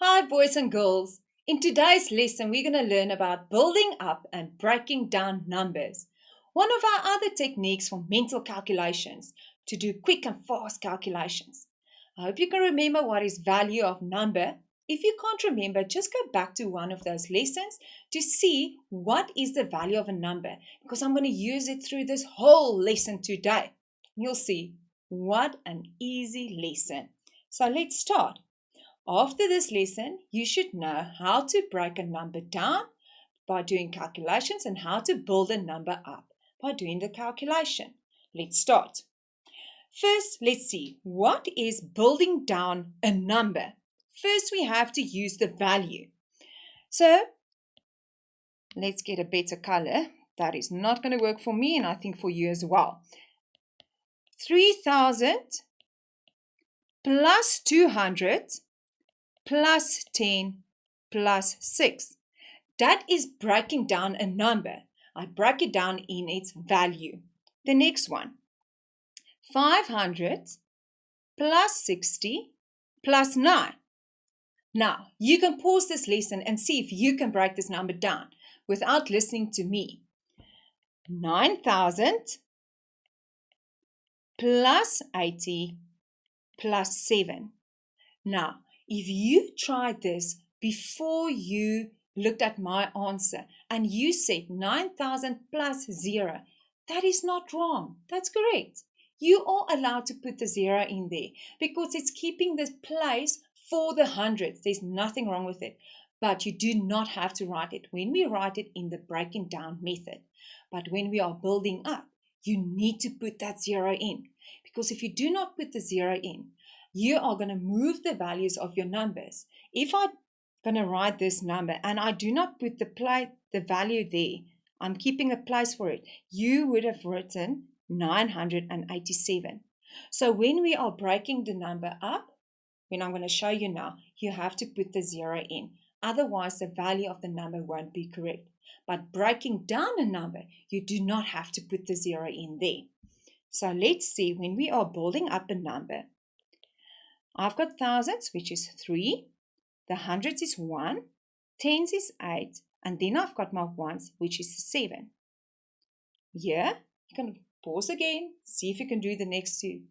Hi, boys and girls. In today's lesson, we're going to learn about building up and breaking down numbers. One of our other techniques for mental calculations to do quick and fast calculations. I hope you can remember what is value of number. If you can't remember, just go back to one of those lessons to see what is the value of a number, because I'm going to use it through this whole lesson today. You'll see what an easy lesson. So let's start. After this lesson, you should know how to break a number down by doing calculations and how to build a number up by doing the calculation. Let's start. First, let's see what is building down a number. First, we have to use the value. So, let's get a better color. That is not going to work for me and I think for you as well. 3,000 plus 200 plus 10 plus 6. That is breaking down a number. I break it down in its value. The next one. 500 plus 60 plus 9. Now, you can pause this lesson and see if you can break this number down without listening to me. 9,000 plus 80 plus 7. Now, if you tried this before you looked at my answer and you said 9,000 plus 0, that is not wrong. That's correct. You are allowed to put the 0 in there because it's keeping the place for the hundreds. There's nothing wrong with it. But you do not have to write it when we write it in the breaking down method. But when we are building up, you need to put that 0 in. Because if you do not put the 0 in, you are going to move the values of your numbers. If I'm going to write this number and I do not put the value there, I'm keeping a place for it, you would have written 987. So when we are breaking the number up, when I'm going to show you now, you have to put the 0 in. Otherwise, the value of the number won't be correct. But breaking down a number, you do not have to put the 0 in there. So let's see, when we are building up a number, I've got thousands, which is 3. The hundreds is 1. Tens is 8. And then I've got my ones, which is 7. Here, you can pause again, see if you can do the next two.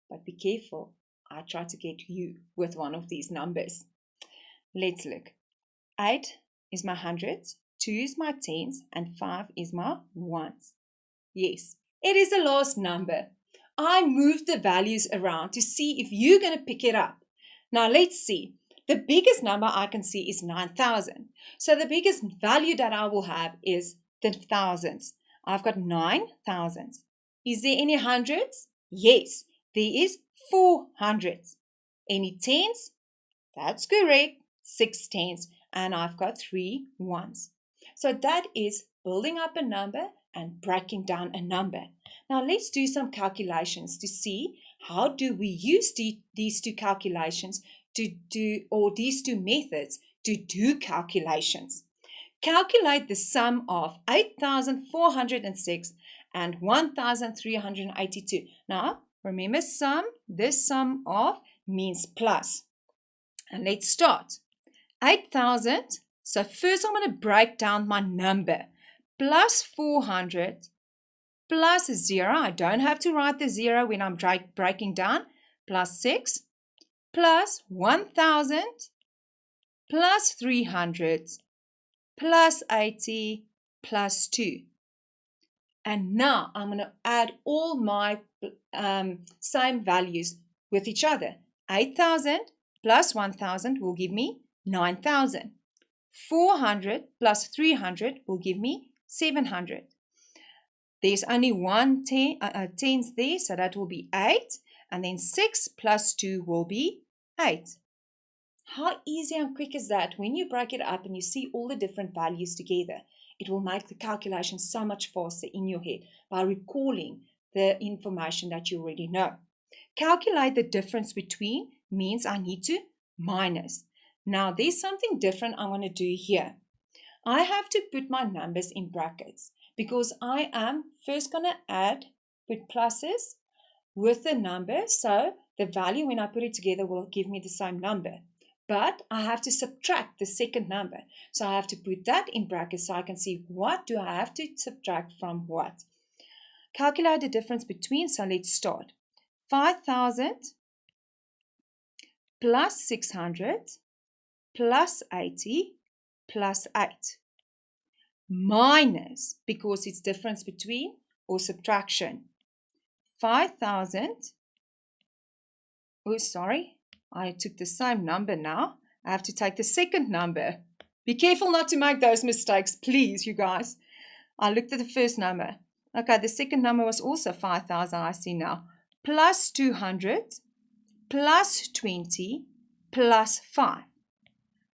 But be careful. I try to get you with one of these numbers. Let's look. 8 is my hundreds, 2 is my tens, and 5 is my ones. Yes, it is the last number. I moved the values around to see if you're going to pick it up. Now let's see. The biggest number I can see is 9,000. So the biggest value that I will have is the thousands. I've got 9,000. Is there any hundreds? Yes, there is 4 hundreds. Any tens? That's correct. 6 tens. And I've got 3 ones. So that is building up a number and breaking down a number. Now let's do some calculations to see how do we use these two calculations to do, or these two methods to do calculations. Calculate the sum of 8,406 and 1,382. Now remember sum, this sum of means plus. And let's start. 8,000. So first I'm going to break down my number. Plus 400 plus 0. I don't have to write the 0 when I'm breaking down. Plus 6 plus 1,000 plus 300 plus 80 plus 2. And now I'm going to add all my same values with each other. 8,000 plus 1,000 will give me 9,000. 400 plus 300 will give me 700. There's only one tens there, so that will be 8. And then 6 plus 2 will be 8. How easy and quick is that? When you break it up and you see all the different values together, it will make the calculation so much faster in your head by recalling the information that you already know. Calculate the difference between means I need to minus. Now, there's something different I want to do here. I have to put my numbers in brackets because I am first going to put pluses with the number. So the value when I put it together will give me the same number. but I have to subtract the second number. So I have to put that in brackets so I can see what do I have to subtract from what. Calculate the difference between, so let's start. 5,000 plus 600 plus 80 plus 8 minus, because it's difference between or subtraction, 5,000, oh sorry, I took the same number now. I have to take the second number. Be careful not to make those mistakes, please, you guys. I looked at the first number. Okay, the second number was also 5,000, I see now. Plus 200, plus 20, plus 5.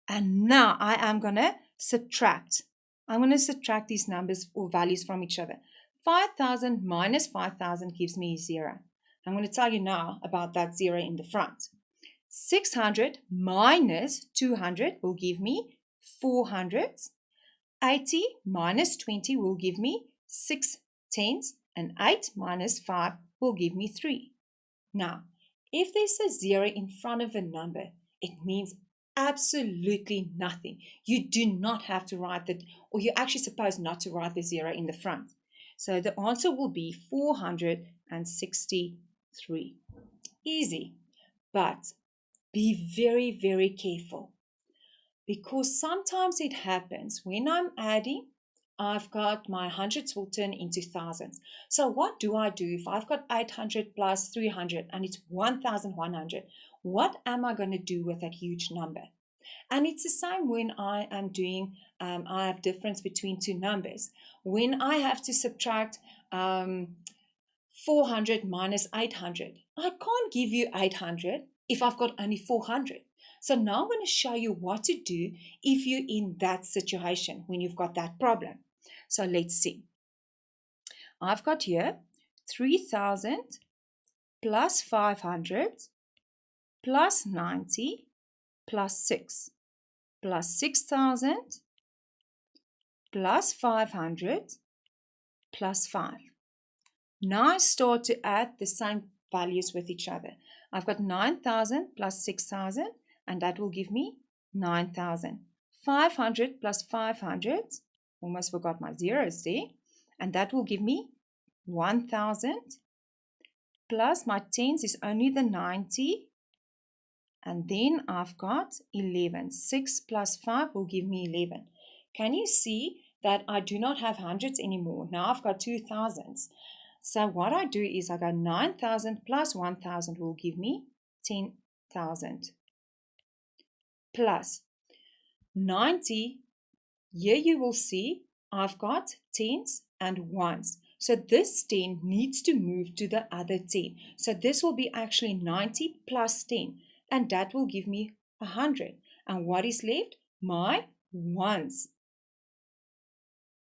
And now I am going to subtract. I'm going to subtract these numbers or values from each other. 5,000 minus 5,000 gives me 0. I'm going to tell you now about that 0 in the front. 600 minus 200 will give me 400. 80 minus 20 will give me 6 tenths. And 8 minus 5 will give me 3. Now, if there's a 0 in front of a number, it means absolutely nothing. You do not have to write that, or you're actually supposed not to write the 0 in the front. So the answer will be 463. Easy, but be very, very careful, because sometimes it happens when I'm adding, I've got my hundreds will turn into thousands. So what do I do if I've got 800 plus 300 and it's 1,100? What am I going to do with that huge number? And it's the same when I am doing, I have difference between two numbers. When I have to subtract 400 minus 800, I can't give you 800 if I've got only 400. So now I'm going to show you what to do if you're in that situation, when you've got that problem. So let's see. I've got here 3,000 plus 500 plus 90 plus 6 plus 6,000 plus 500 plus 5. Now I start to add the same values with each other. I've got 9,000 plus 6,000, and that will give me 9,000. 500 plus 500, almost forgot my zeros there, and that will give me 1,000. Plus my tens is only the 90, and then I've got 11. 6 plus 5 will give me 11. Can you see that I do not have hundreds anymore? Now I've got 2,000s. So what I do is I go 9,000 plus 1,000 will give me 10,000. Plus 90, here you will see I've got tens and ones. So this 10 needs to move to the other 10. So this will be actually 90 plus 10, and that will give me 100. And what is left? My ones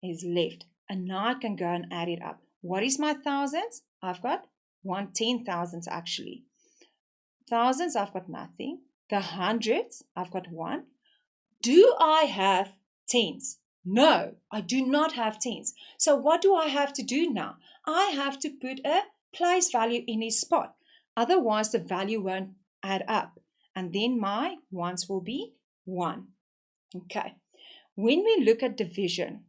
is left. And now I can go and add it up. What is my thousands? I've got 10,000s actually. Thousands, I've got nothing. The hundreds, I've got 1. Do I have tens? No, I do not have tens. So what do I have to do now? I have to put a place value in its spot. Otherwise, the value won't add up. And then my ones will be 1. Okay. When we look at division,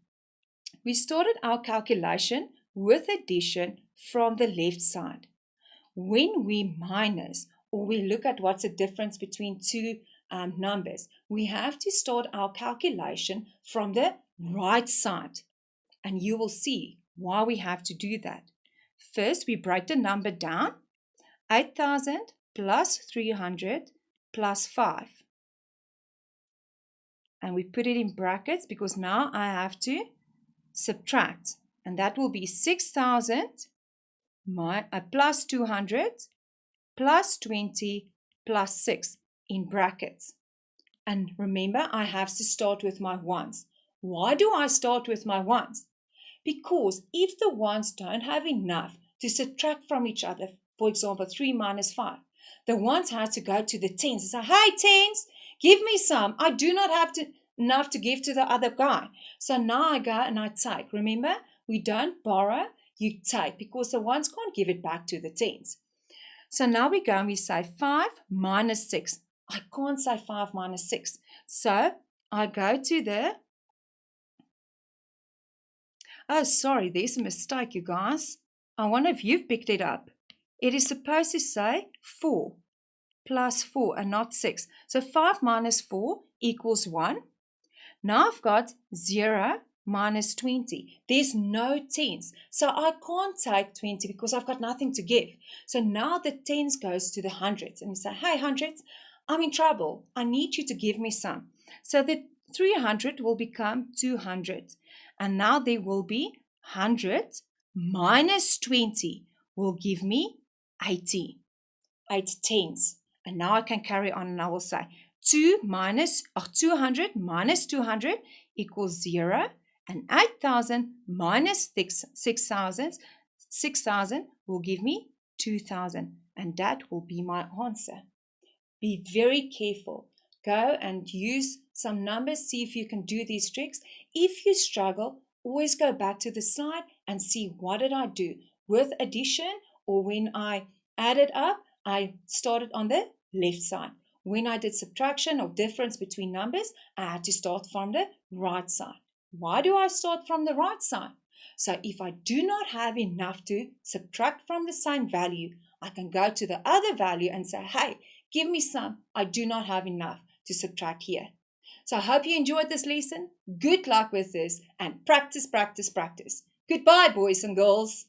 we started our calculation with addition from the left side. When we minus, or we look at what's the difference between two numbers, we have to start our calculation from the right side. And you will see why we have to do that. First, we break the number down. 8,000 plus 300 plus 5. And we put it in brackets because now I have to subtract. And that will be 6,000 plus 200 plus 20 plus 6 in brackets. And remember, I have to start with my ones. Why do I start with my ones? Because if the ones don't have enough to subtract from each other, for example, 3 minus 5, the ones have to go to the tens and say, hey, tens, give me some. I do not have enough to give to the other guy. So now I go and I take. Remember, we don't borrow, you take, because the ones can't give it back to the tens. So now we go and we say 5 minus 6. I can't say 5 minus 6. So I go to the, oh, sorry, there's a mistake, you guys. I wonder if you've picked it up. It is supposed to say 4 plus 4 and not 6. So 5 minus 4 equals 1. Now I've got 0 minus 20. There's no tens. So I can't take 20 because I've got nothing to give. So now the tens goes to the hundreds. And you say, hey, hundreds, I'm in trouble. I need you to give me some. So the 300 will become 200. And now there will be 100 minus 20 will give me 80. 8 tens. And now I can carry on and I will say 200 minus 200 equals 0. And 8,000 minus 6,000 will give me 2,000. And that will be my answer. Be very careful. Go and use some numbers. See if you can do these tricks. If you struggle, always go back to the slide and see what did I do with addition, or when I added up, I started on the left side. When I did subtraction or difference between numbers, I had to start from the right side. Why do I start from the right side? So if I do not have enough to subtract from the same value, I can go to the other value and say, hey, give me some. I do not have enough to subtract here. So I hope you enjoyed this lesson. Good luck with this and practice, practice, practice. Goodbye, boys and girls.